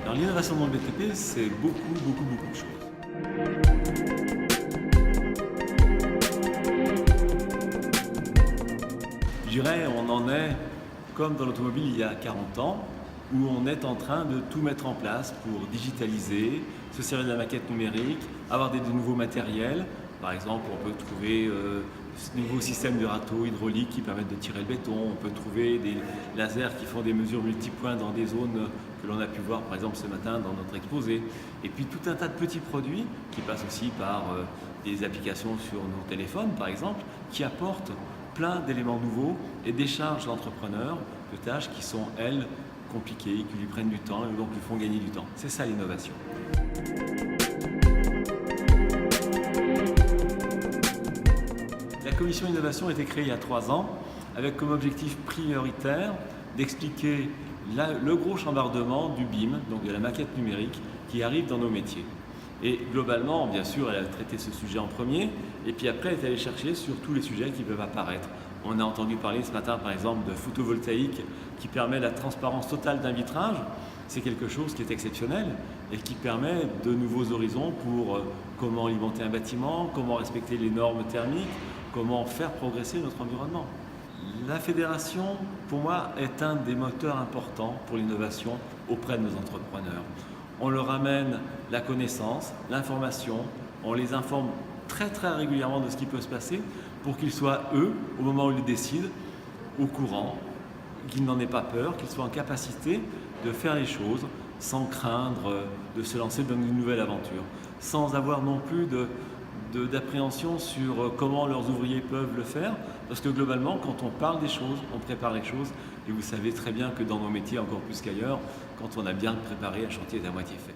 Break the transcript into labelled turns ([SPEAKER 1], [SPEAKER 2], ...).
[SPEAKER 1] Alors l'innovation dans le BTP, c'est beaucoup de choses. Je dirais, on en est comme dans l'automobile il y a 40 ans, où on est en train de tout mettre en place pour digitaliser, se servir de la maquette numérique, avoir de nouveaux matériels. Par exemple, on peut trouver de nouveaux systèmes de râteaux hydrauliques qui permettent de tirer le béton. On peut trouver des lasers qui font des mesures multipoints dans des zones que l'on a pu voir, par exemple, ce matin dans notre exposé. Et puis tout un tas de petits produits qui passent aussi par des applications sur nos téléphones, par exemple, qui apportent plein d'éléments nouveaux et déchargent l'entrepreneur de tâches qui sont, elles, compliquées, qui lui prennent du temps et donc lui font gagner du temps. C'est ça l'innovation. La commission innovation a été créée il y a 3 ans avec comme objectif prioritaire d'expliquer le gros chambardement du BIM, donc de la maquette numérique, qui arrive dans nos métiers. Et globalement, bien sûr, elle a traité ce sujet en premier, et puis après, elle est allée chercher sur tous les sujets qui peuvent apparaître. On a entendu parler ce matin, par exemple, de photovoltaïque qui permet la transparence totale d'un vitrage. C'est quelque chose qui est exceptionnel et qui permet de nouveaux horizons pour comment alimenter un bâtiment, comment respecter les normes thermiques, comment faire progresser notre environnement. La fédération, pour moi, est un des moteurs importants pour l'innovation auprès de nos entrepreneurs. On leur amène la connaissance, l'information, on les informe très régulièrement de ce qui peut se passer pour qu'ils soient, eux, au moment où ils décident, au courant, qu'ils n'en aient pas peur, qu'ils soient en capacité de faire les choses sans craindre de se lancer dans une nouvelle aventure, sans avoir non plus d'appréhension sur comment leurs ouvriers peuvent le faire, parce que globalement, quand on parle des choses, on prépare les choses, et vous savez très bien que dans nos métiers, encore plus qu'ailleurs, quand on a bien préparé, un chantier est à moitié fait.